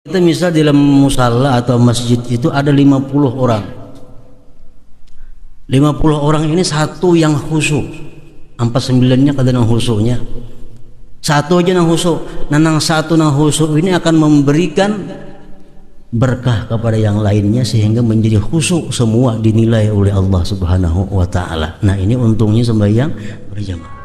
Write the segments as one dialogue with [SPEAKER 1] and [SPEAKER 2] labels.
[SPEAKER 1] Kita misal di dalam musalla atau masjid itu ada 50 orang. 50 orang ini satu yang khusyuk. 49-nya kadang khusyuknya. Satu aja yang khusyuk. Nanang satu yang khusyuk ini akan memberikan berkah kepada yang lainnya sehingga menjadi khusyuk semua dinilai oleh Allah Subhanahu wa taala. Nah, ini untungnya sembahyang berjamaah.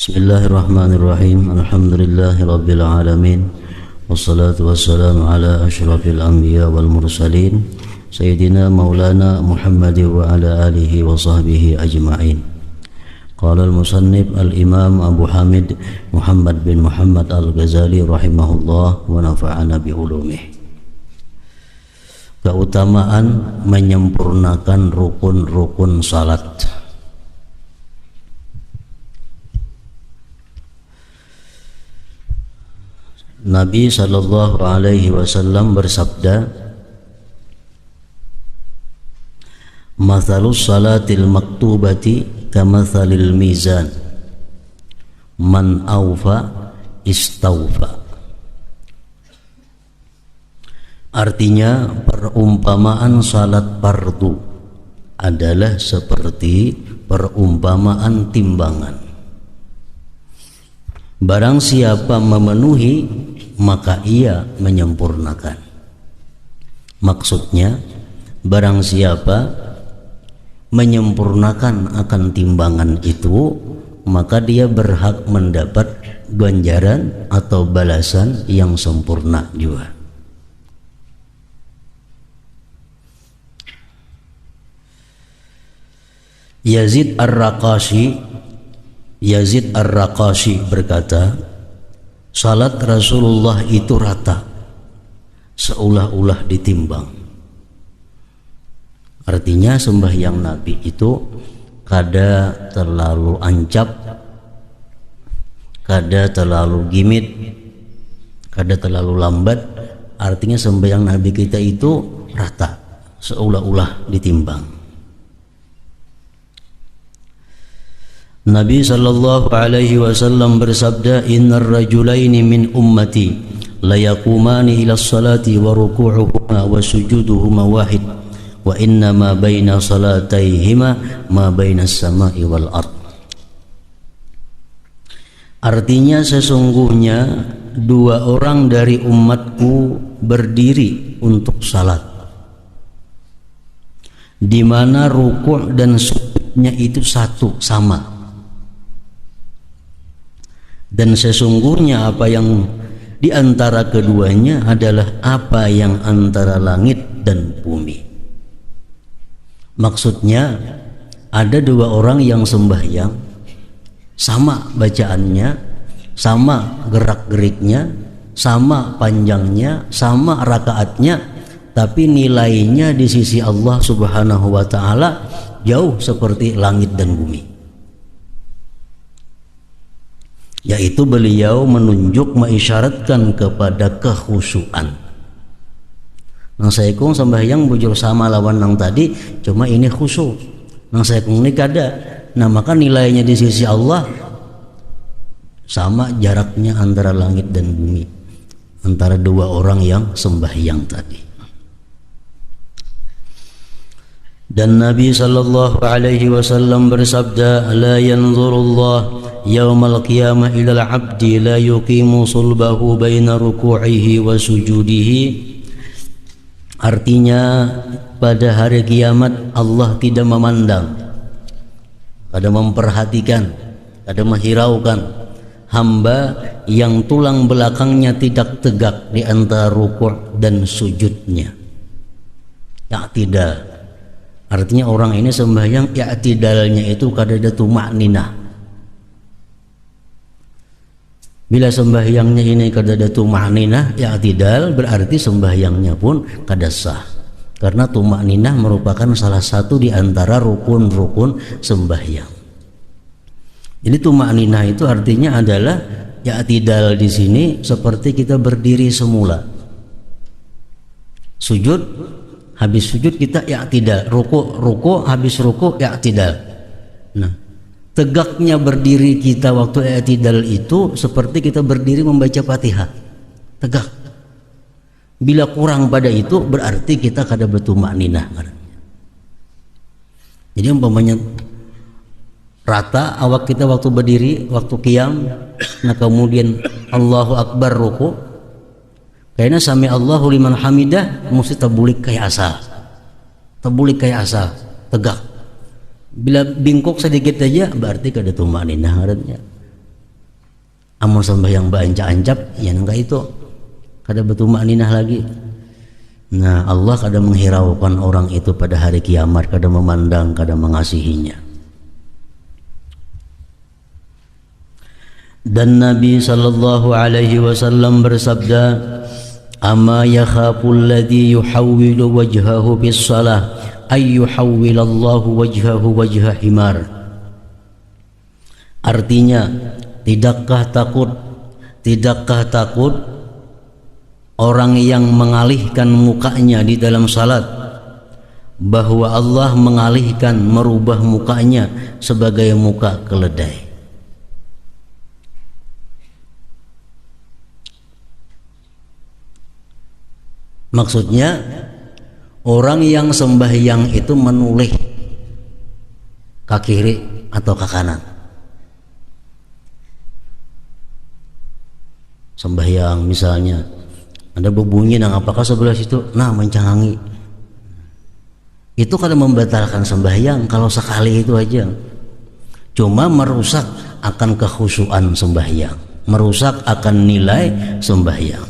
[SPEAKER 1] Bismillahirrahmanirrahim. Alhamdulillahirabbil alamin. Wassalatu wassalamu ala asyrafil anbiya wal mursalin sayyidina maulana Muhammad wa ala alihi wa sahbihi ajma'in. Qala al-musannif al-imam Abu Hamid Muhammad bin Muhammad al-Ghazali rahimahullah wa nafa'ana bi ulumih. Keutamaan menyempurnakan rukun-rukun salat. Nabi sallallahu alaihi wasallam bersabda, "Mathalus salatil maktubati kamathalil mizan, man awfa istawfa." Artinya, perumpamaan salat fardu adalah seperti perumpamaan timbangan. Barang siapa memenuhi, maka ia menyempurnakan. Maksudnya, barang siapa menyempurnakan akan timbangan itu, maka dia berhak mendapat ganjaran atau balasan yang sempurna juga. Yazid Ar-Raqashi berkata, salat Rasulullah itu rata, seolah-olah ditimbang. Artinya sembahyang Nabi itu kada terlalu ancap, kada terlalu gimit, kada terlalu lambat. Artinya sembahyang Nabi kita itu rata, seolah-olah ditimbang. Nabi sallallahu alaihi wasallam bersabda, "Innar rajulaini min ummati la yaqumani ila salati wa ruku'uhuma wa sujuduhuma wahid wa inna ma baina salataihima ma baina as-sama'i wal ard." Artinya, sesungguhnya dua orang dari umatku berdiri untuk salat, di mana ruku' dan sujudnya itu satu, sama. Dan sesungguhnya apa yang di antara keduanya adalah apa yang antara langit dan bumi. Maksudnya, ada dua orang yang sembahyang, sama bacaannya, sama gerak-geriknya, sama panjangnya, sama rakaatnya, tapi nilainya di sisi Allah Subhanahu wa taala jauh seperti langit dan bumi. Yaitu beliau menunjuk, mengisyaratkan kepada kekhusyuan. Nang saya kong sembahyang bujur sama lawan nang tadi, cuma ini khusyuk. Nang saya kong ini kada. Nah, maka nilainya di sisi Allah sama jaraknya antara langit dan bumi, antara dua orang yang sembahyang tadi. Dan Nabi sallallahu alaihi wasallam bersabda, "La yanzurullah yaumal qiyamah ilal abdi la yuqimu sulbahu baina ruku'ihi wa sujudihi." Artinya, pada hari kiamat Allah tidak memandang, kada memperhatikan, kada menghiraukan hamba yang tulang belakangnya tidak tegak di antara ruku' dan sujudnya. Ya, tidak. Artinya orang ini sembahyang i'tidalnya itu kada ada tuma'ninah. Bila sembahyangnya ini kada ada tuma'ninah, i'tidal, berarti sembahyangnya pun kada sah. Karena tuma'ninah merupakan salah satu di antara rukun-rukun sembahyang. Jadi tuma'ninah itu artinya adalah i'tidal di sini seperti kita berdiri semula. Sujud, habis sujud kita i'tidal, ruku habis ruku i'tidal. Nah, tegaknya berdiri kita waktu i'tidal itu seperti kita berdiri membaca Fatihah. Tegak. Bila kurang pada itu berarti kita kada bertumakninah. Jadi umpamanya rata awak kita waktu berdiri, waktu qiyam, nah kemudian Allahu Akbar ruku, kayaknya sami Allahu liman hamidah mesti terbulik kayak asal. Terbulik kayak asal, tegak. Bila bingkok sedikit aja berarti kada tumakninah ngarannya. Amun sembahyang baancap-ancap ya enggak itu. Kada bertumakninah lagi. Nah, Allah kada menghiraukan orang itu pada hari kiamat, kada memandang, kada mengasihinya. Dan Nabi sallallahu alaihi wasallam bersabda, "Ama yakhaful ladzi yuhawwilu wajhahu bis shalah ay yuhawwilallahu wajhahu wajha himar." Artinya, tidakkah takut orang yang mengalihkan mukanya di dalam salat bahwa Allah mengalihkan, merubah mukanya sebagai muka keledai. Maksudnya orang yang sembahyang itu menoleh ke kiri atau ke kanan. Sembahyang misalnya ada berbunyi, nah apakah sebelah situ? Nah mencangangi. Itu kada membatalkan sembahyang kalau sekali itu aja. Cuma merusak akan kekhusyuan sembahyang, merusak akan nilai sembahyang.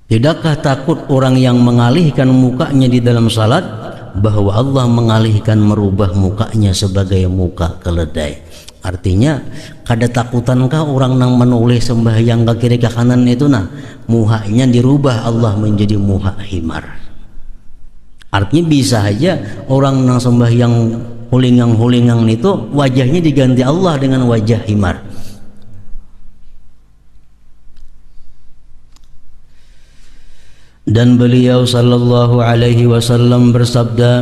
[SPEAKER 1] Tidakkah takut orang yang mengalihkan mukanya di dalam salat bahwa Allah mengalihkan, merubah mukanya sebagai muka keledai? Artinya kada takutankah orang yang menulis sembahyang ke kiri ke kanan itu muhanya dirubah Allah menjadi muha himar? Artinya bisa aja orang yang sembahyang hulingang-hulingang itu wajahnya diganti Allah dengan wajah himar. Dan beliau sallallahu alaihi wasallam bersabda,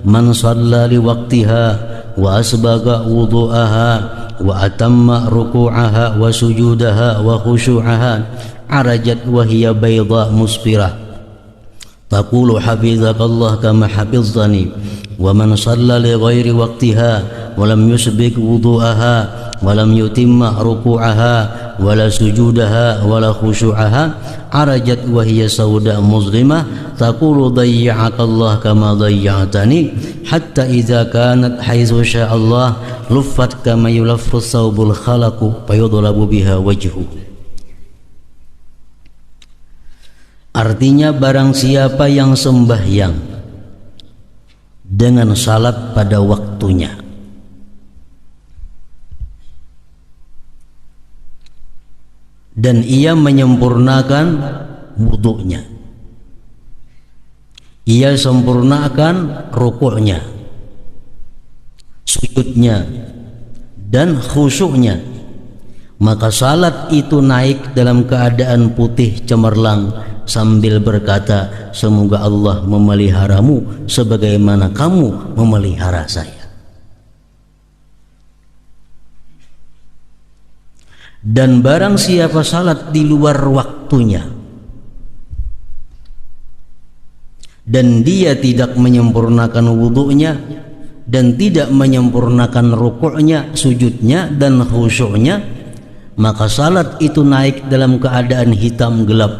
[SPEAKER 1] "Man shalla li waqtiha wa asbaga wudu'aha wa atamma ruku'aha wa sujudaha wa khusyu'aha arajat wa hiya bayda musfirah taqulu hafizakallah kama hafiztani wa man shalla li ghairi waqtiha wa lam yusbik wudu'aha wa lam yutimma ruku'aha wala sujudaha wala khusyu'aha arajat wa hiya sauda muslimah taqulu dayya'akallah kama dayya'tani hatta idza kanat haitsu sya'allah luffat kama yulaffu thawbul khalaqu fayudlabu biha wajhu." Artinya barang siapa yang sembahyang dengan salat pada waktunya dan ia menyempurnakan wudunya, ia sempurnakan rukuknya, sujudnya dan khusyuknya, maka salat itu naik dalam keadaan putih cemerlang sambil berkata, "Semoga Allah memeliharamu sebagaimana kamu memelihara saya." Dan barang siapa salat di luar waktunya dan dia tidak menyempurnakan wudunya dan tidak menyempurnakan rukuknya, sujudnya dan khusyuknya, maka salat itu naik dalam keadaan hitam gelap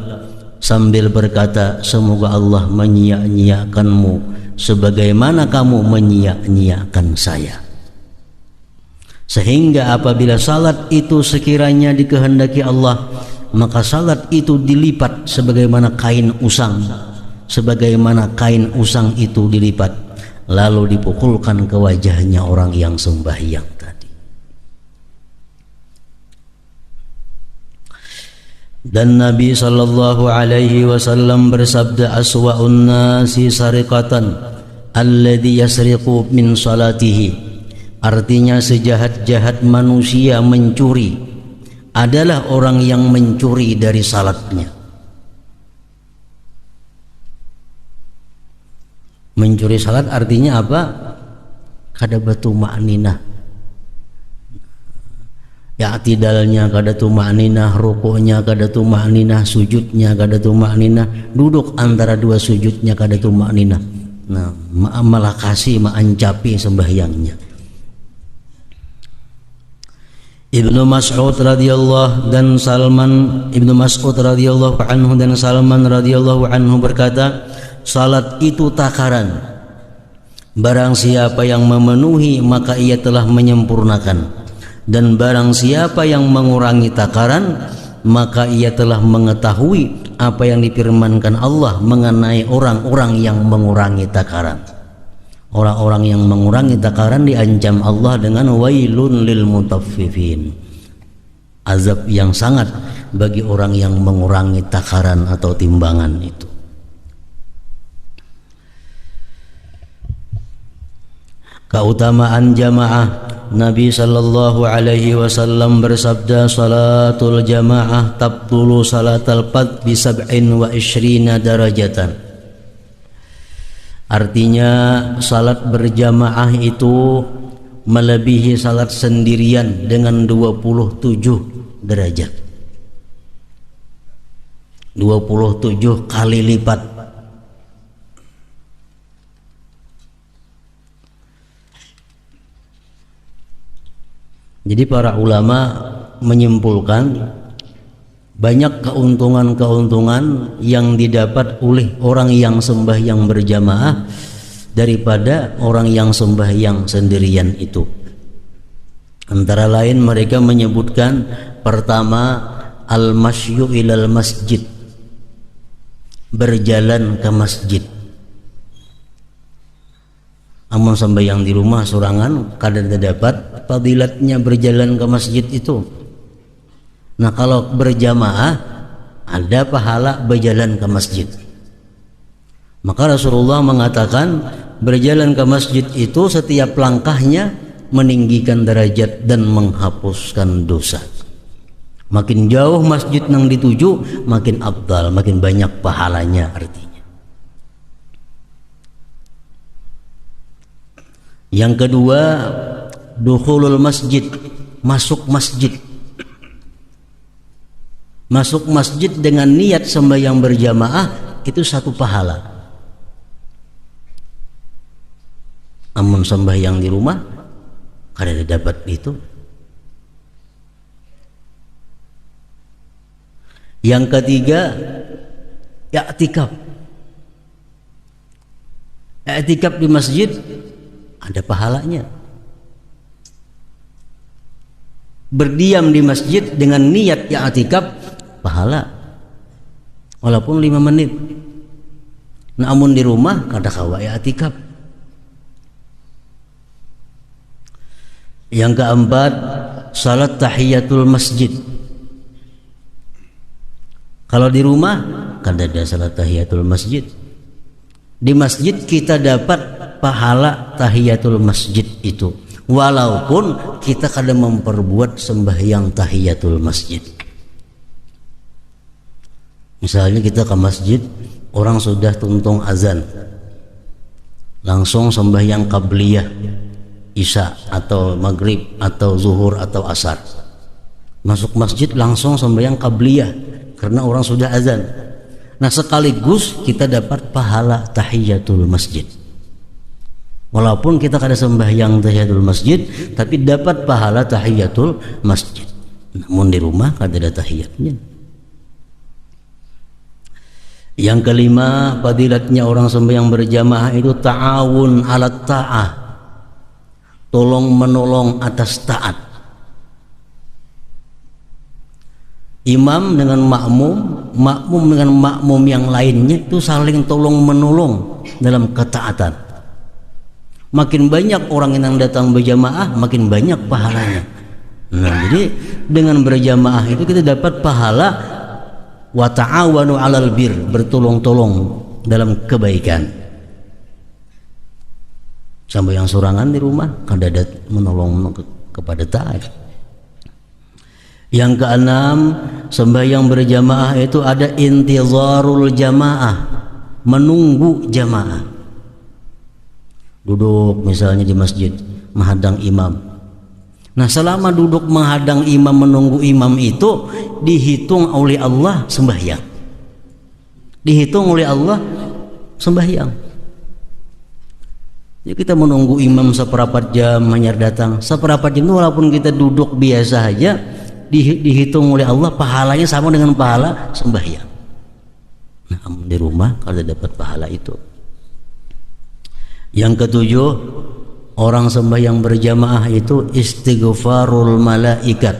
[SPEAKER 1] sambil berkata, "Semoga Allah menyia-nyiakanmu sebagaimana kamu menyia-nyiakan saya." Sehingga apabila salat itu sekiranya dikehendaki Allah, maka salat itu dilipat sebagaimana kain usang, sebagaimana kain usang itu dilipat lalu dipukulkan ke wajahnya orang yang sembahyang tadi. Dan Nabi sallallahu alaihi wasallam bersabda, "Aswa'un nasi sariqatan alladhi yasriqu min salatihi." Artinya sejahat-jahat manusia mencuri adalah orang yang mencuri dari salatnya. Mencuri salat artinya apa? Kada batu ma'ninah. I'tidalnya kada tuma'ninah, rukuknya kada tuma'ninah, sujudnya kada tuma'ninah, duduk antara dua sujudnya kada tuma'ninah. Nah, malah kasih ma'ancapi sembahyangnya. Ibnu Mas'ud radhiyallahu dan Salman Ibnu Mas'ud radhiyallahu anhu dan Salman radhiyallahu anhu berkata, salat itu takaran. Barang siapa yang memenuhi maka ia telah menyempurnakan, dan barang siapa yang mengurangi takaran maka ia telah mengetahui apa yang difirmankan Allah mengenai orang-orang yang mengurangi takaran. Orang-orang yang mengurangi takaran diancam Allah dengan wailun lil mutaffifin, azab yang sangat bagi orang yang mengurangi takaran atau timbangan itu. Keutamaan jamaah, Nabi sallallahu alaihi wasallam bersabda, salatul jamaah tabtulu salatal fard bi 27 darajatan. Artinya salat berjamaah itu melebihi salat sendirian dengan 27 derajat. 27 kali lipat. Jadi para ulama menyimpulkan banyak keuntungan-keuntungan yang didapat oleh orang yang sembahyang berjamaah daripada orang yang sembahyang sendirian itu. Antara lain mereka menyebutkan, pertama, al-masyu ilal masjid, berjalan ke masjid. Amun sembahyang di rumah sorangan kadang dapat fadilatnya berjalan ke masjid itu. Nah, kalau berjamaah ada pahala berjalan ke masjid. Maka Rasulullah mengatakan berjalan ke masjid itu setiap langkahnya meninggikan derajat dan menghapuskan dosa. Makin jauh masjid yang dituju makin afdal, makin banyak pahalanya artinya. Yang kedua, dukhulul masjid, masuk masjid. Masuk masjid dengan niat sembahyang berjamaah itu satu pahala. Amun sembahyang di rumah kada dapat itu. Yang ketiga, i'tikaf. I'tikaf di masjid ada pahalanya. Berdiam di masjid dengan niat i'tikaf pahala walaupun 5 menit. Namun di rumah kada kawa i'tikaf. Yang keempat, salat tahiyatul masjid. Kalau di rumah kada ada salat tahiyatul masjid. Di masjid kita dapat pahala tahiyatul masjid itu walaupun kita kada memperbuat sembahyang tahiyatul masjid. Misalnya kita ke masjid, orang sudah tuntung azan, langsung sembahyang qabliyah, isya atau maghrib atau zuhur atau asar. Masuk masjid langsung sembahyang qabliyah karena orang sudah azan. Nah, sekaligus kita dapat pahala tahiyatul masjid. Walaupun kita kada sembahyang tahiyatul masjid, tapi dapat pahala tahiyatul masjid. Namun di rumah kada ada tahiyatnya. Yang kelima, fadilatnya orang sembahyang berjamaah itu ta'awun alat ta'ah, tolong menolong atas taat. Imam dengan makmum, makmum dengan makmum yang lainnya itu saling tolong menolong dalam ketaatan. Makin banyak orang yang datang berjamaah, makin banyak pahalanya. Nah, jadi dengan berjamaah itu kita dapat pahala wa ta'awanu 'alal bir, bertolong-tolong dalam kebaikan. Sampai yang sorangan di rumah kada ada menolong kepada taat. Yang keenam, sembahyang berjamaah itu ada intizarul jamaah, menunggu jamaah. duduk misalnya di masjid menghadang imam. Nah, selama duduk menghadang imam menunggu imam itu dihitung oleh Allah sembahyang. Dihitung oleh Allah sembahyang. Jadi kita menunggu imam seperempat jam hanya datang. Seperempat jam itu walaupun kita duduk biasa aja dihitung oleh Allah pahalanya sama dengan pahala sembahyang. Nah, di rumah kalau dapat pahala itu. Yang ketujuh, orang sembahyang berjamaah itu istighfarul malaikat,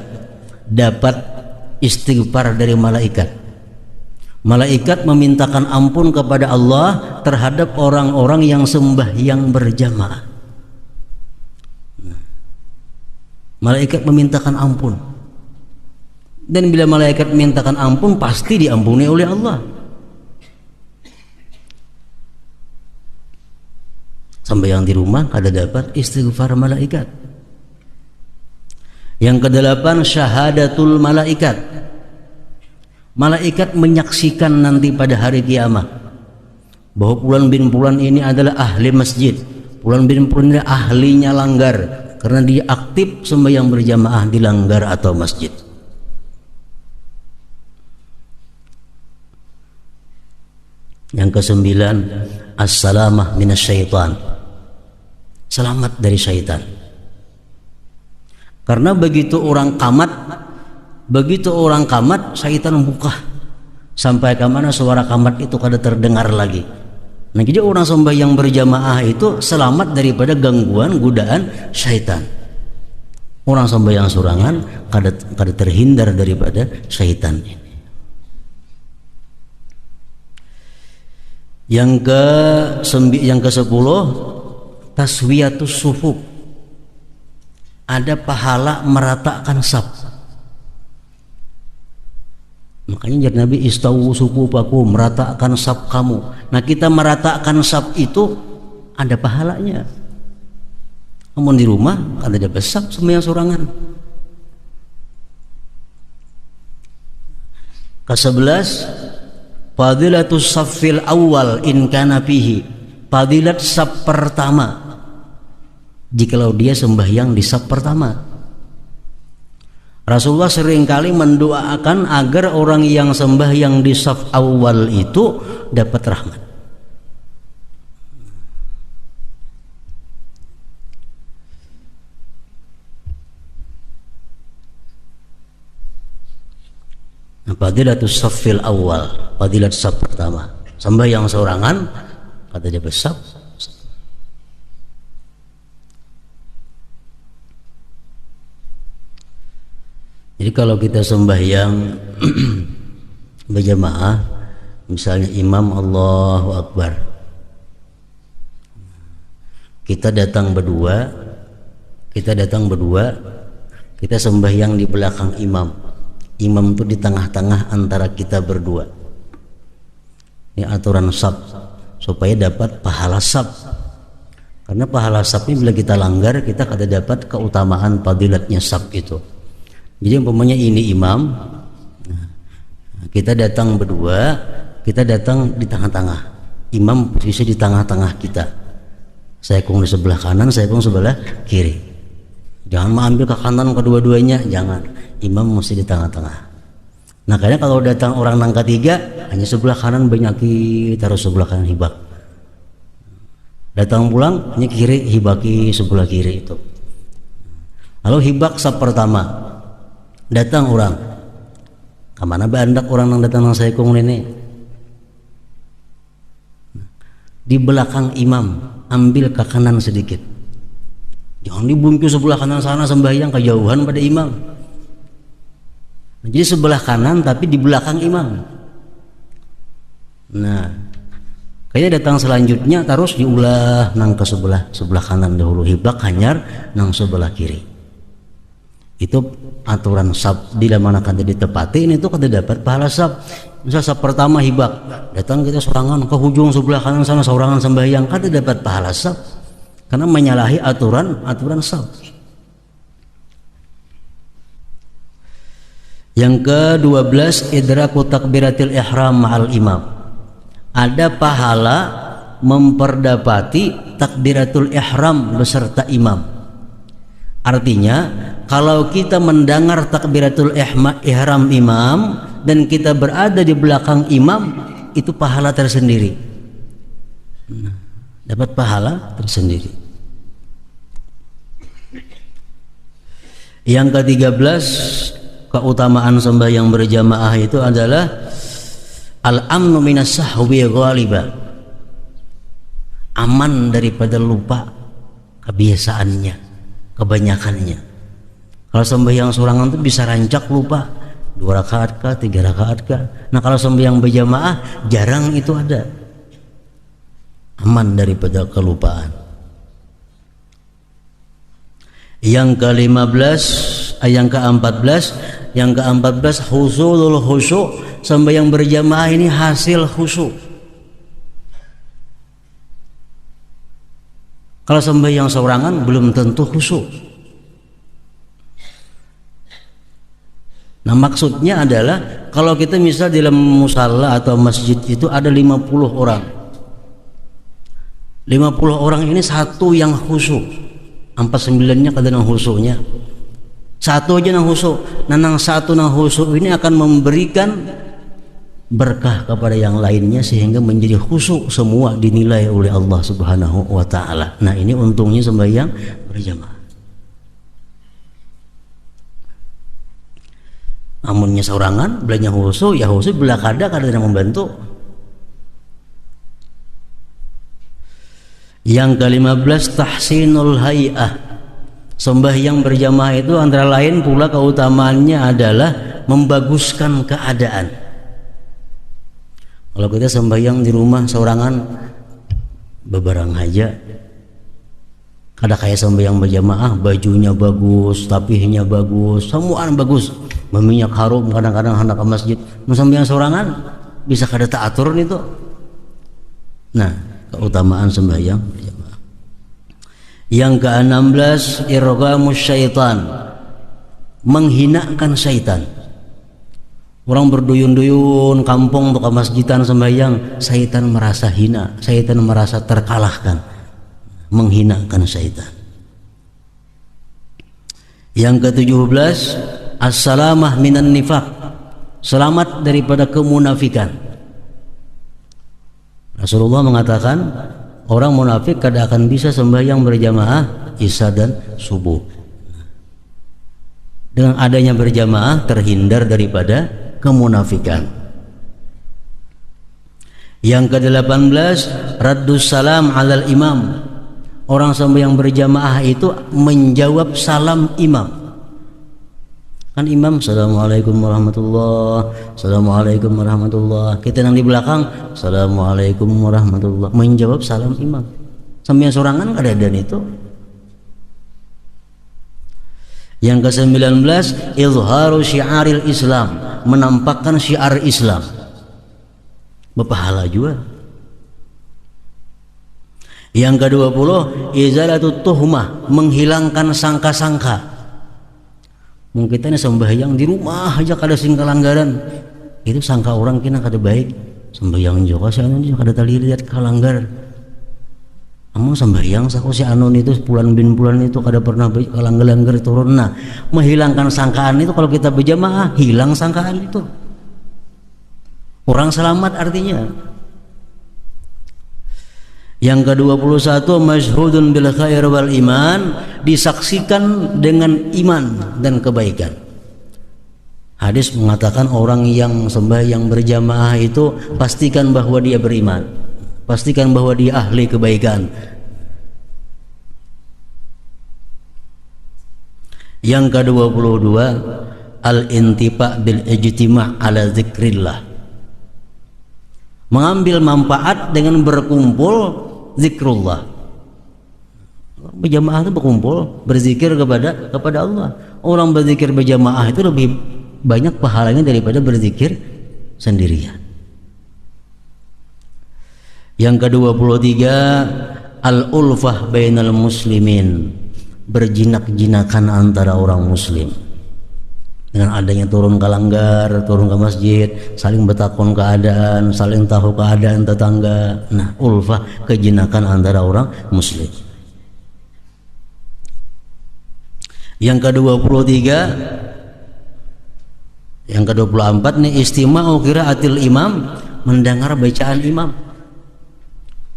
[SPEAKER 1] dapat istighfar dari malaikat. Malaikat memintakan ampun kepada Allah terhadap orang-orang yang sembahyang berjamaah. Malaikat memintakan ampun. Dan bila malaikat memintakan ampun pasti diampuni oleh Allah. Sembahyang di rumah ada dapat istighfar malaikat. Yang kedelapan, syahadatul malaikat. Malaikat menyaksikan nanti pada hari kiamat bahwa Fulan bin Fulan ini adalah ahli masjid, Fulan bin Fulan ini ahlinya langgar karena dia aktif sembahyang berjamaah di langgar atau masjid. Yang kesembilan, as-salamah minasyaitan, selamat dari syaitan. Karena begitu orang kamat syaitan membuka sampai ke mana suara kamat itu kada terdengar lagi. Nah, jadi orang sembahyang berjamaah itu selamat daripada gangguan godaan syaitan. Orang sembahyang sorangan kada terhindar daripada syaitan ini. Yang ke-10, taswiyatus sufuf, ada pahala meratakan saf. Makanya jadi Nabi istawu sufufakum, meratakan saf kamu. Nah, kita meratakan saf itu ada pahalanya. Namun di rumah kan ada saf sembahyang sorangan. Ke-11, fadilatus saffil awal in kana fihi, fadilat saf pertama jikalau dia sembahyang di saf pertama. Rasulullah seringkali mendoakan agar orang yang sembahyang di saf awal itu dapat rahmat. Fadilatus saffil awal, fadilat saf pertama. Sembahyang sorangan kata dia besaf. Jadi kalau kita sembahyang berjamaah, misalnya imam Allahu Akbar, kita datang berdua, kita sembahyang di belakang imam. Imam itu di tengah-tengah antara kita berdua. Ini aturan saf supaya dapat pahala saf. Karena pahala saf ini bila kita langgar, kita kada dapat keutamaan fadilatnya saf itu. Jadi umpamanya ini imam, kita datang berdua, kita datang di tengah-tengah. Imam posisi di tengah-tengah kita. Saya kong di sebelah kanan, saya kong sebelah kiri. Jangan mengambil ke kanan kedua-duanya, jangan. Imam mesti di tengah-tengah. Nah, kadang kalau datang orang nang ketiga, hanya sebelah kanan banyaki, taruh sebelah kanan hibak. Datang pulang, hanya kiri hibaki sebelah kiri itu. Lalu hibak saf pertama, datang orang, kemana bandak orang yang datang nang saya kong ini? Di belakang imam, ambil ke kanan sedikit. Jangan dibungkus sebelah kanan sana sembahyang kejauhan pada imam. Jadi sebelah kanan tapi di belakang imam. Nah, kayaknya datang selanjutnya terus diulah nang ke sebelah kanan dahulu, hibak hanyar nang sebelah kiri. Itu aturan saf. Di mana kan ditepati ini tuh kada dapat pahala saf. Misal saf pertama hibak, datang kita sorangan ke hujung sebelah kanan sana sorangan sembahyang, kada dapat pahala saf karena menyalahi aturan saf. Yang ke-12, idraku takbiratil ihram ma'al imam. Ada pahala memperdapati takbiratul ihram beserta imam. Artinya kalau kita mendengar takbiratul ihram imam dan kita berada di belakang imam, itu pahala tersendiri. Dapat pahala tersendiri. Yang ke-13 keutamaan sembahyang berjamaah itu adalah al-amnu minas sahwi ghaliban. Aman daripada lupa kebiasaannya, kebanyakannya. Kalau sembahyang sorangan itu bisa rancak lupa 2 rakaat kah, 3 rakaat kah. Nah kalau sembahyang berjamaah jarang itu ada. Aman daripada kelupaan. Yang ke-15, yang ke-14 husulul khusyuk. Sembahyang berjamaah ini hasil khusyuk. Kalau sembahyang sorangan belum tentu khusyuk. Nah maksudnya adalah kalau kita misal di dalam musalla atau masjid itu ada 50 orang. 50 orang ini satu yang khusyuk. 49-nya kadang khusyuknya. Satu aja yang khusyuk. Nah yang satu yang khusyuk ini akan memberikan berkah kepada yang lainnya sehingga menjadi khusyuk semua dinilai oleh Allah Subhanahu wa taala. Nah ini untungnya sembahyang berjamaah. Amunnya sorangan belanja khusyuk, ya khusyuk belah kada yang membantu. Yang ke-15 tahsinul hay'ah. Sembahyang berjamaah itu antara lain pula keutamaannya adalah membaguskan keadaan. Kalau kita sembahyang di rumah sorangan bebarang aja, kada kayak sembahyang berjamaah, bajunya bagus, tapihnya bagus, semuaan bagus, meminyak harum kadang-kadang hendak ke masjid. Sembahyang sorangan bisa kada taatur itu. Nah, keutamaan sembahyang berjamaah. Yang ke-16 irghamus syaitan, menghinakan syaitan. Orang berduyun-duyun kampung untuk ke masjidan sembahyang, syaitan merasa hina, syaitan merasa terkalahkan, menghinakan syaitan. Yang ke-17 as-salamah minan nifaq, selamat daripada kemunafikan. Rasulullah mengatakan orang munafik kada akan bisa sembahyang berjamaah isya dan subuh. Dengan adanya berjamaah terhindar daripada kemunafikan. Yang ke-18 raddus salam alal imam. Orang sembahyang berjamaah itu menjawab salam imam. Kan imam assalamualaikum warahmatullah, assalamualaikum warahmatullah, kita yang di belakang assalamualaikum warahmatullah, menjawab salam imam. Sembahyang sorangan kada ada itu. Yang ke-19 izharu syiaril Islam, menampakkan syiar Islam, berpahala juga. Yang ke-20 izalatut tuhmah, menghilangkan sangka-sangka. Mungkin kita ini sembahyang di rumah aja kada sing kalanggaran, itu sangka orang kena kada baik. Sembahyang juga si anu kada tali lihat kalanggar. Amang sembahyang sako si anu itu bulan bin bulan itu kada pernah kalanggar turun. Nah, menghilangkan sangkaan itu kalau kita berjamaah hilang sangkaan itu. Orang selamat artinya. Yang ke-21 masyhudun bil khair wal iman, disaksikan dengan iman dan kebaikan. Hadis mengatakan orang yang sembahyang berjamaah itu pastikan bahwa dia beriman, pastikan bahwa dia ahli kebaikan. Yang ke-22 al-intifa bil ijtima' ala zikrillah, mengambil manfaat dengan berkumpul zikrullah. Berjamaah itu berkumpul berzikir kepada Allah. Orang berzikir berjamaah itu lebih banyak pahalanya daripada berzikir sendirian. Yang ke-23 al-ulfah bainal muslimin, berjinak-jinakan antara orang muslim. Dengan adanya turun ke langgar, turun ke masjid, saling bertakon keadaan, saling tahu keadaan tetangga. Nah, ulfah, kejenakan antara orang muslim. Yang ke-23, yang ke-24 nih, istima'u qiraatil imam, mendengar bacaan imam.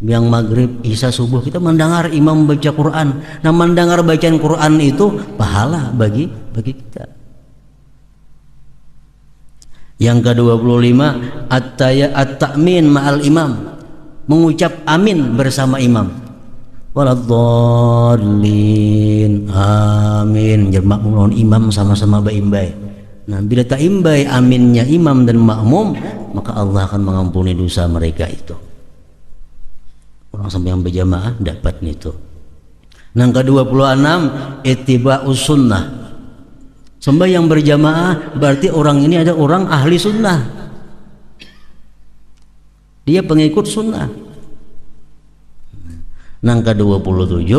[SPEAKER 1] Yang maghrib, isya, subuh kita mendengar imam baca Quran. Nah, mendengar bacaan Quran itu pahala bagi kita. Yang ke-25, at-ta'min ma'al imam, mengucap amin bersama imam. Waladhdallin, amin, jadi makmum imam sama-sama baimbai. Nah, bila tak imbai aminnya imam dan makmum, maka Allah akan mengampuni dosa mereka itu. Orang sampai yang berjamaah dapat itu. Yang ke-26, ittiba'us sunnah. Sembahyang berjamaah berarti orang ini ada orang ahli sunnah. Dia pengikut sunnah. Yang ke-27,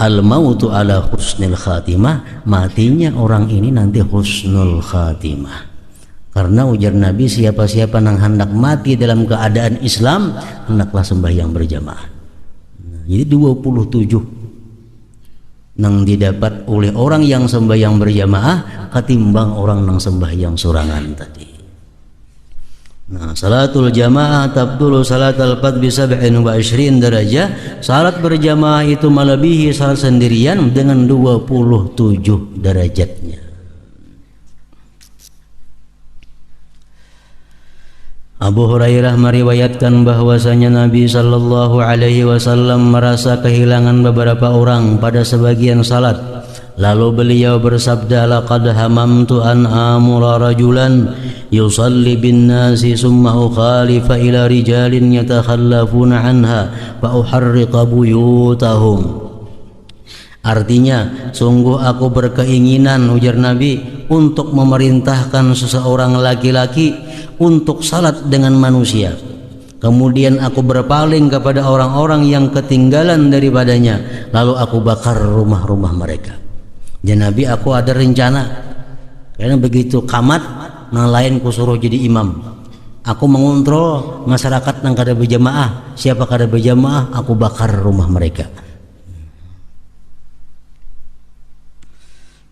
[SPEAKER 1] al-mautu ala husnil khatimah, matinya orang ini nanti husnul khatimah. Karena ujar Nabi, siapa-siapa yang hendak mati dalam keadaan Islam, hendaklah sembahyang berjamaah. Nah, jadi 27 yang didapat oleh orang yang sembahyang berjamaah ketimbang orang yang sembahyang sorangan tadi. Nah, salatul jamaah tabdulu salatul fard bi 27 derajah. Salat berjamaah itu melebihi salat sendirian dengan 27 derajatnya. Abu Hurairah meriwayatkan bahwasanya Nabi sallallahu alaihi wasallam merasa kehilangan beberapa orang pada sebagian salat. Lalu beliau bersabda, laqad hamamtu an amura rajulan yusalli bin nasi summa ukhalifa ila rijalin yatakhallafuna anha fa uharriqa buyutahum. Artinya, sungguh aku berkeinginan, ujar Nabi, untuk memerintahkan seseorang laki-laki untuk salat dengan manusia. Kemudian aku berpaling kepada orang-orang yang ketinggalan daripadanya, lalu aku bakar rumah-rumah mereka. Dan Nabi, aku ada rencana, karena begitu kamat, yang lain kusuruh jadi imam. Aku mengontrol masyarakat yang kada berjamaah. Siapa kada berjamaah, aku bakar rumah mereka.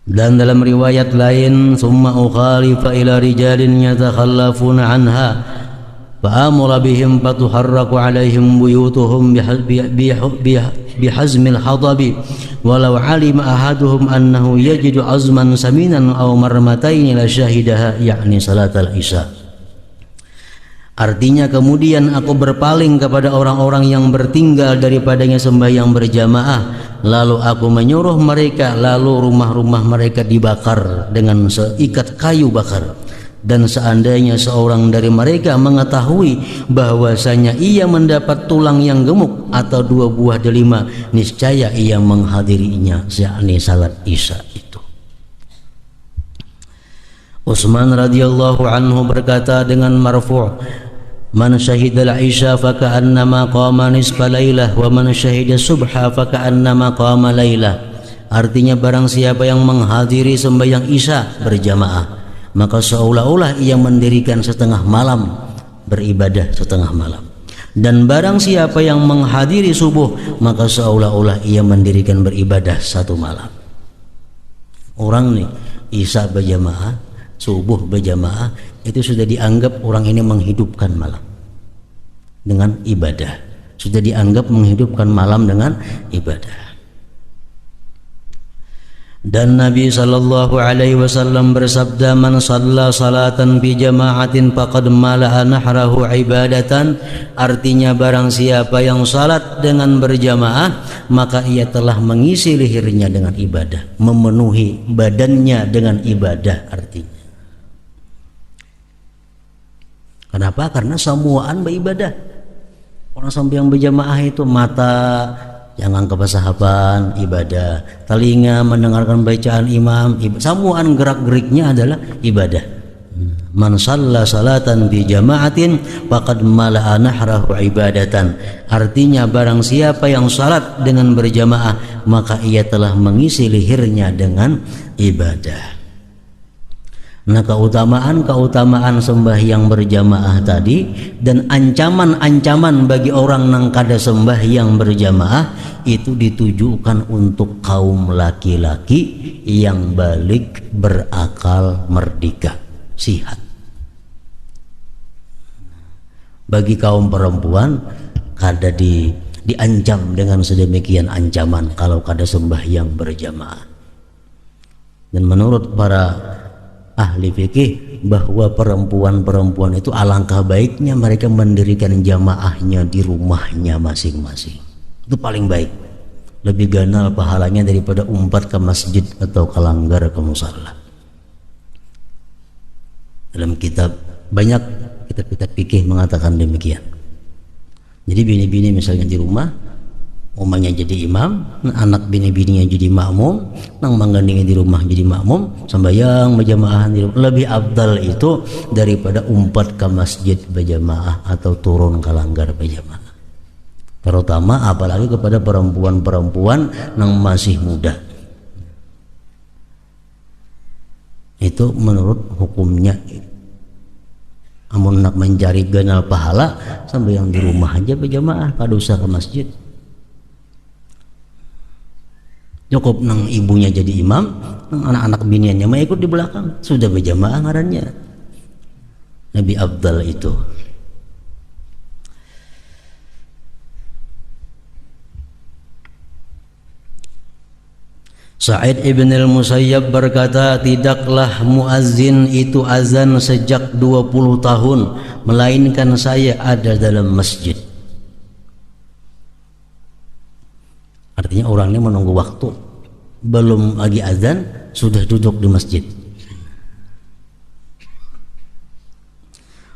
[SPEAKER 1] Dan dalam riwayat lain, summa ukhalifa ila rijalin yatakhallafuna anha fa amara bihim fatuharraku alaihim buyutuhum bihazmil hadabi walau alima ahaduhum annahu yajidu azman saminan aw marmataini la syahidaha, yakni salatal isya. Artinya, kemudian aku berpaling kepada orang-orang yang bertinggal daripadanya sembahyang berjamaah, lalu aku menyuruh mereka, lalu rumah-rumah mereka dibakar dengan seikat kayu bakar. Dan seandainya seorang dari mereka mengetahui bahwasanya ia mendapat tulang yang gemuk atau 2 buah delima, niscaya ia menghadirinya, yakni salat isya itu. Utsman radhiyallahu anhu berkata dengan marfu', man syahidal isya faka'annama qama nisfa lailah wa man syahida subha faka'annama qama lailah. Artinya, barang siapa yang menghadiri sembahyang isya berjamaah, maka seolah-olah ia mendirikan setengah malam, beribadah setengah malam. Dan barang siapa yang menghadiri subuh, maka seolah-olah ia mendirikan beribadah 1 malam. Orang nih isya berjamaah, subuh berjamaah, itu sudah dianggap orang ini menghidupkan malam dengan ibadah. Sudah dianggap menghidupkan malam dengan ibadah. Dan Nabi sallallahu alaihi wasallam bersabda, man shalla salatan fi jama'atin faqad mala'a nahrahu ibadatan. Artinya, barang siapa yang salat dengan berjamaah, maka ia telah mengisi lehernya dengan ibadah, memenuhi badannya dengan ibadah. Artinya, kenapa? Karena semuaan beribadah. Orang sampai yang berjamaah itu mata jangan kepasahapan, ibadah. Telinga mendengarkan bacaan imam, semuaan gerak-geriknya adalah ibadah. Man shalla salatan bi jama'atin faqad mala'a nahrahu ibadatan. Artinya, barang siapa yang salat dengan berjamaah, maka ia telah mengisi lehernya dengan ibadah. Nah, keutamaan sembahyang berjamaah tadi dan ancaman-ancaman bagi orang nang kada sembahyang berjamaah itu ditujukan untuk kaum laki-laki yang balik, berakal, merdeka, sihat. Bagi kaum perempuan kada diancam dengan sedemikian ancaman kalau kada sembahyang berjamaah. Dan menurut para ahli fikih bahwa perempuan-perempuan itu alangkah baiknya mereka mendirikan jamaahnya di rumahnya masing-masing. Itu paling baik, lebih ganal pahalanya daripada umpat ke masjid atau kelanggar ke musalla. Dalam kitab, banyak kitab-kitab fikih mengatakan demikian. Jadi bini-bini misalnya di rumah, umanya jadi imam, anak bini-bininya jadi makmum, nang manggandingi di rumah jadi makmum, sembahyang berjamaah di rumah. Lebih afdal itu daripada umpat ke masjid berjamaah atau turun ke langgar berjamaah. Terutama apalagi kepada perempuan-perempuan nang masih muda. Itu menurut hukumnya. Amun nak mencari ganal pahala, sembahyang di rumah aja berjamaah, kada usah ke masjid. Cukup nang ibunya jadi imam, nang anak-anak biniannya mah ikut di belakang, sudah berjamaah ngarannya. Lebih afdal itu. Sa'id ibn al-Musayyab berkata, tidaklah muazzin itu azan sejak 20 tahun melainkan saya ada dalam masjid. Artinya orang ini menunggu waktu, belum lagi azan sudah duduk di masjid.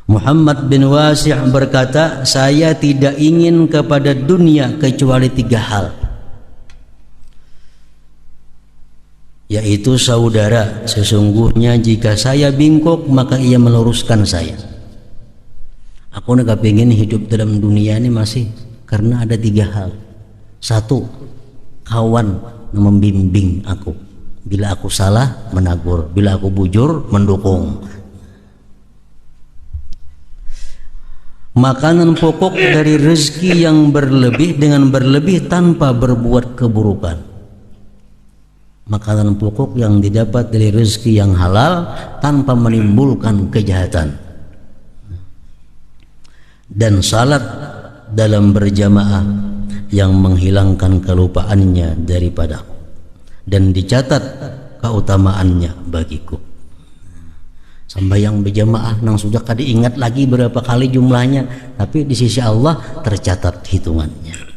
[SPEAKER 1] Muhammad bin Wasi' berkata, saya tidak ingin kepada dunia kecuali 3 hal, yaitu saudara. Sesungguhnya jika saya bingkok maka ia meluruskan saya. Aku nak pengen hidup dalam dunia ini masih karena ada 3 hal. 1, kawan membimbing aku. Bila aku salah menegur, bila aku bujur mendukung. Makanan pokok dari rezeki yang berlebih dengan berlebih tanpa berbuat keburukan. Makanan pokok yang didapat dari rezeki yang halal tanpa menimbulkan kejahatan. Dan salat dalam berjamaah yang menghilangkan kelupaannya daripadaku dan dicatat keutamaannya bagiku. Sembahyang berjamaah nang sudah kada ingat lagi berapa kali jumlahnya, tapi di sisi Allah tercatat hitungannya.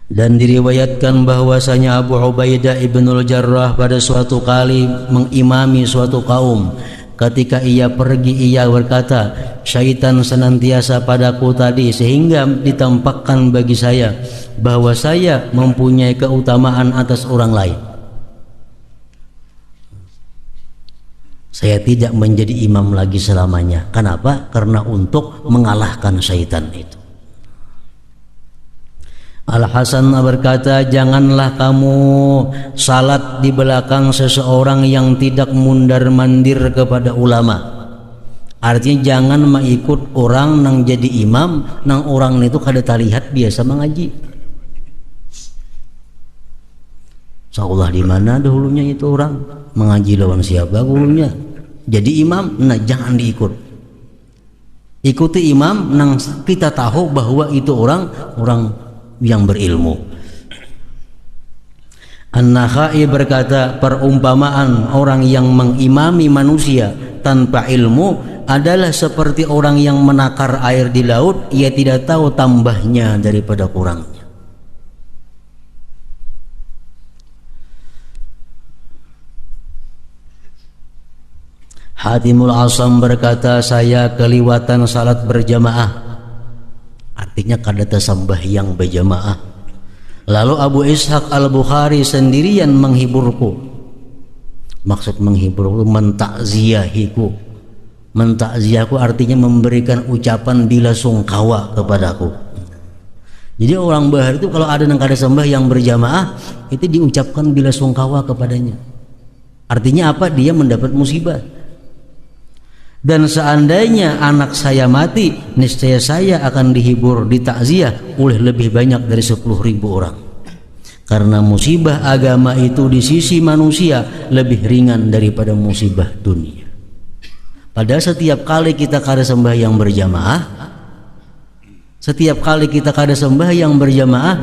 [SPEAKER 1] Dan diriwayatkan bahwasanya Abu Ubaidah ibnul Jarrah pada suatu kali mengimami suatu kaum. Ketika ia pergi, ia berkata, syaitan senantiasa padaku tadi sehingga ditampakkan bagi saya bahwa saya mempunyai keutamaan atas orang lain. Saya tidak menjadi imam lagi selamanya. Kenapa? Karena untuk mengalahkan syaitan itu. Al-Hasan berkata, janganlah kamu salat di belakang seseorang yang tidak mundar-mandir kepada ulama. Artinya jangan mengikut orang nang jadi imam, nang orang itu kada terlihat biasa mengaji. Seolah di mana dahulunya itu orang mengaji lawan siapa dahulunya. Jadi imam, nah jangan diikut. Ikuti imam nang kita tahu bahwa itu orang yang berilmu. An-Nakhai berkata, perumpamaan orang yang mengimami manusia tanpa ilmu adalah seperti orang yang menakar air di laut, ia tidak tahu tambahnya daripada kurangnya. Hatimul Asam berkata, saya keliwatan salat berjamaah. Artinya kada tersembahyang berjamaah. Lalu Abu Ishaq Al-Bukhari sendirian menghiburku. Maksud menghiburku, mentakziahiku. Mentakziahku artinya memberikan ucapan bila sungkawa kepadaku. Jadi orang bahar itu kalau ada yang kada sembahyang berjamaah, itu diucapkan bila sungkawa kepadanya. Artinya apa? Dia mendapat musibah. Dan seandainya anak saya mati, niscaya saya akan dihibur, ditakziah oleh lebih banyak dari 10.000 orang. Karena musibah agama itu di sisi manusia lebih ringan daripada musibah dunia. Pada setiap kali kita kada sembahyang berjamaah, setiap kali kita kada sembahyang berjamaah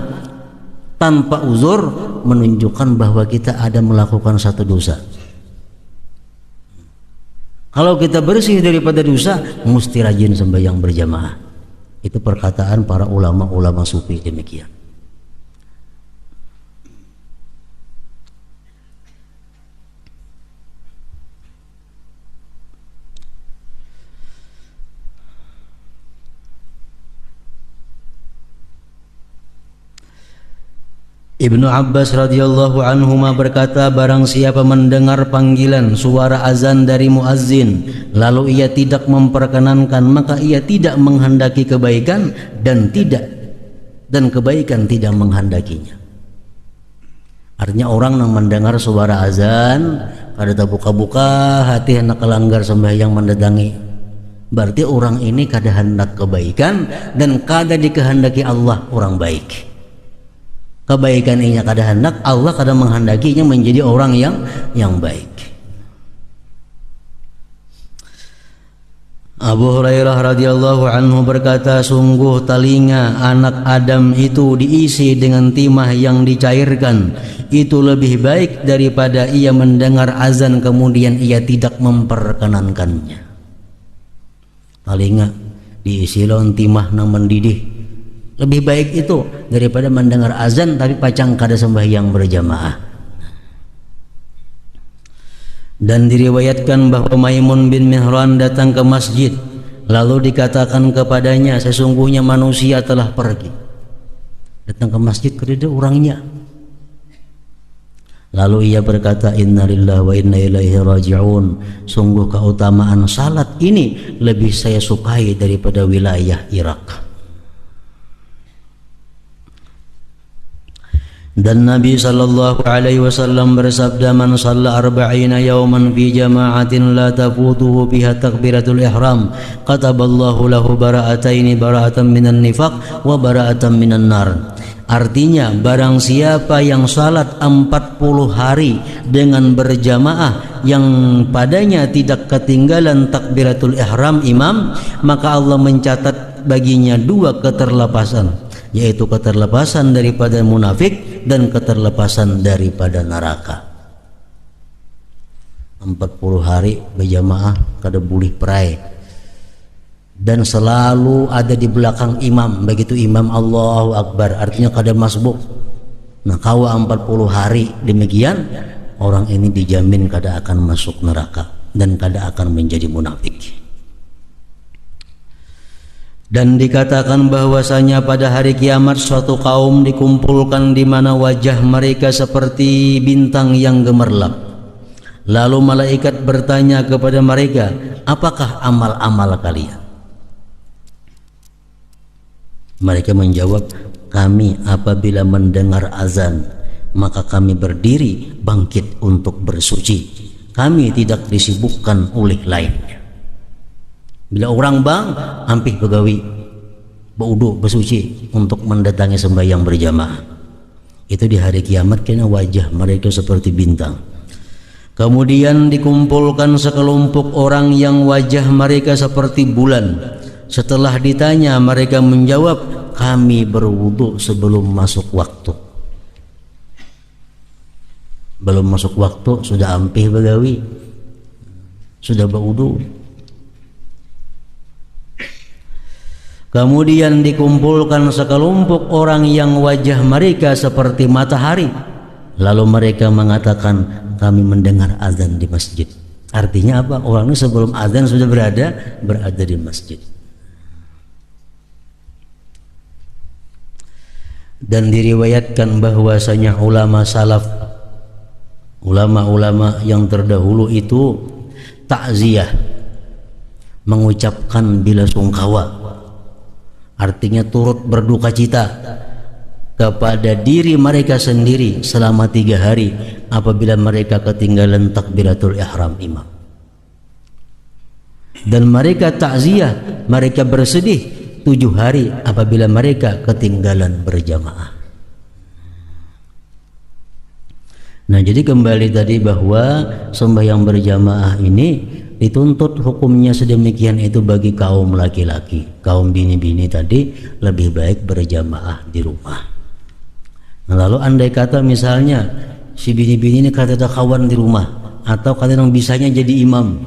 [SPEAKER 1] tanpa uzur, menunjukkan bahwa kita ada melakukan satu dosa. Kalau kita bersih daripada dosa, mesti rajin sembahyang berjamaah. Itu perkataan para ulama-ulama sufi demikian. Ibnu Abbas radhiyallahu anhuma berkata, barang siapa mendengar panggilan suara azan dari muazzin lalu ia tidak memperkenankan, maka ia tidak menghendaki kebaikan dan kebaikan tidak menghendakinya. Artinya orang yang mendengar suara azan kada buka-buka hati hendak kelanggar sembahyang mendatangi, berarti orang ini kada hendak kebaikan dan kada dikehendaki Allah orang baik. Kebaikan ini kada hendak, Allah kada menghendakinya menjadi orang yang baik. Abu Hurairah radhiyallahu anhu berkata, sungguh telinga anak Adam itu diisi dengan timah yang dicairkan, itu lebih baik daripada ia mendengar azan kemudian ia tidak memperkenankannya. Telinga diisi lawan timah nang mendidih, lebih baik itu daripada mendengar azan tapi pacang kada sembahyang berjamaah. Dan diriwayatkan bahwa Maimun bin Mihran datang ke masjid, lalu dikatakan kepadanya, sesungguhnya manusia telah pergi. Datang ke masjid kerja orangnya. Lalu ia berkata, innalillahi wa inna ilaihi raji'un. Sungguh keutamaan salat ini lebih saya sukai daripada wilayah Irak. Dan Nabi sallallahu alaihi wasallam bersabda, man shalla arba'ina yawman fi jama'atin la tafutuhu biha takbiratul ihram kataballahu lahu bara'ataini, bara'atan minan nifaq wa bara'atan minan nar. Artinya barang siapa yang salat 40 hari dengan berjamaah yang padanya tidak ketinggalan takbiratul ihram imam, maka Allah mencatat baginya 2 keterlepasan, yaitu keterlepasan daripada munafik dan keterlepasan daripada neraka. 40 hari berjamaah kada boleh perai dan selalu ada di belakang imam. Begitu imam Allahu Akbar artinya kada masbuk. Nah, kawa 40 hari demikian, orang ini dijamin kada akan masuk neraka dan kada akan menjadi munafik. Dan dikatakan bahwasanya pada hari kiamat suatu kaum dikumpulkan di mana wajah mereka seperti bintang yang gemerlap. Lalu malaikat bertanya kepada mereka, apakah amal-amal kalian? Mereka menjawab, kami apabila mendengar azan maka kami berdiri bangkit untuk bersuci. Kami tidak disibukkan oleh lainnya. Bila orang bang, ampih begawi, baudu bersuci untuk mendatangi sembahyang berjamaah. Itu di hari kiamat kena wajah mereka seperti bintang. Kemudian dikumpulkan sekelompok orang yang wajah mereka seperti bulan. Setelah ditanya mereka menjawab, kami berwudu sebelum masuk waktu. Belum masuk waktu sudah ampih begawi, sudah berwudu. Kemudian dikumpulkan sekelompok orang yang wajah mereka seperti matahari. Lalu mereka mengatakan, kami mendengar azan di masjid. Artinya apa? Orang ini sebelum azan sudah berada di masjid. Dan diriwayatkan bahwasanya ulama salaf, ulama-ulama yang terdahulu itu takziah, mengucapkan bela sungkawa, artinya turut berduka cita kepada diri mereka sendiri selama 3 hari apabila mereka ketinggalan takbiratul ihram imam. Dan mereka takziah, mereka bersedih 7 hari apabila mereka ketinggalan berjamaah. Nah, jadi kembali tadi bahwa sembahyang berjamaah ini dituntut hukumnya sedemikian itu bagi kaum laki-laki. Kaum bini-bini tadi lebih baik berjamaah di rumah. Nah, lalu andai kata misalnya si bini-bini ini kata kawan di rumah atau kata yang bisanya jadi imam,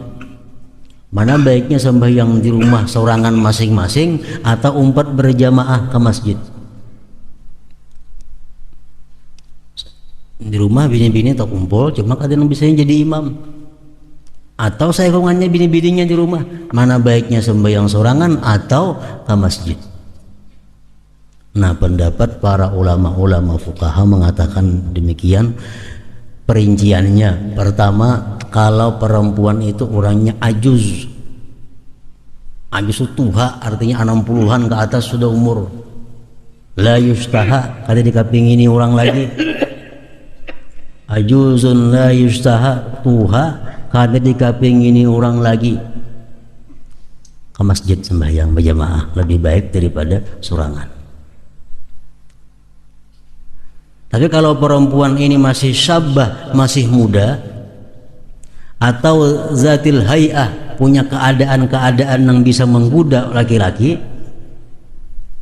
[SPEAKER 1] mana baiknya sembahyang di rumah seorangan masing-masing atau umpat berjamaah ke masjid? Di rumah bini-bini tak kumpul, cuma kadang bisa jadi imam, atau saingannya bini-bininya di rumah, mana baiknya sembahyang sorangan atau ke masjid? Nah, pendapat para ulama-ulama fuqaha mengatakan demikian perinciannya. Pertama, kalau perempuan itu orangnya ajuz itu tuha, artinya 60-an ke atas sudah umur, la yustaha, kada dikapingini orang lagi. Ajuzun la yustaha, tuha kada dikapingini orang lagi. Ke masjid sembahyang berjamaah lebih baik daripada sorangan. Tapi kalau perempuan ini masih syabah, masih muda, atau zatil hay'ah, punya keadaan-keadaan yang bisa menggoda laki-laki,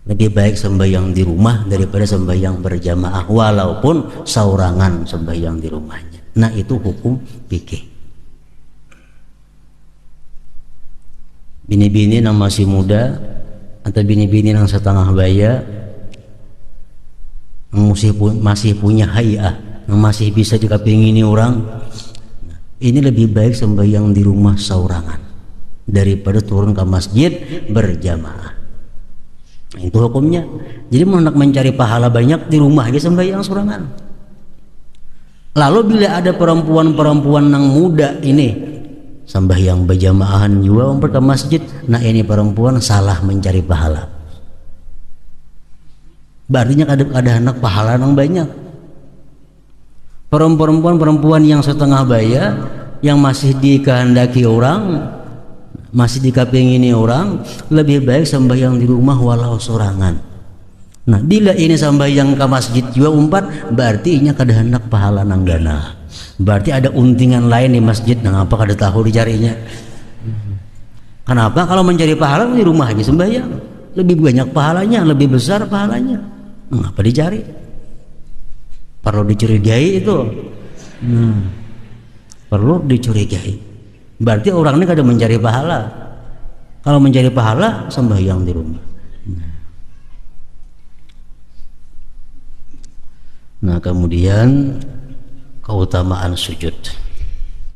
[SPEAKER 1] lebih baik sembahyang di rumah daripada sembahyang berjamaah walaupun saurangan sembahyang di rumahnya. Nah, itu hukum fikih. Bini-bini yang masih muda atau bini-bini yang setengah baya, masih punya hay'ah, yang masih bisa dikapingini orang, ini lebih baik sembahyang di rumah saurangan daripada turun ke masjid berjamaah. Itu hukumnya. Jadi mau nak mencari pahala banyak di rumah aja sembahyang sorangan. Lalu bila ada perempuan-perempuan yang muda ini sembahyang berjamaahan juga umpet ke masjid, nah ini perempuan salah mencari pahala. Berarti ada anak pahala yang banyak. Perempuan yang setengah baya, yang masih dikehendaki orang, masih dikapingini orang, lebih baik sembahyang di rumah walau sorangan. Nah, bila ini sembahyang ke masjid juga umpat, berarti ini kada hendak pahala nang gana. Berarti ada untingan lain di masjid, nang apa kada tahu dicarinya. Kenapa? Kalau mencari pahala di rumah aja sembahyang, lebih banyak pahalanya, lebih besar pahalanya. Ngapa dicari? Perlu dicurigai itu. Perlu dicurigai. Berarti orang ini kada mencari pahala. Kalau mencari pahala, sembahyang di rumah. Nah, kemudian keutamaan sujud.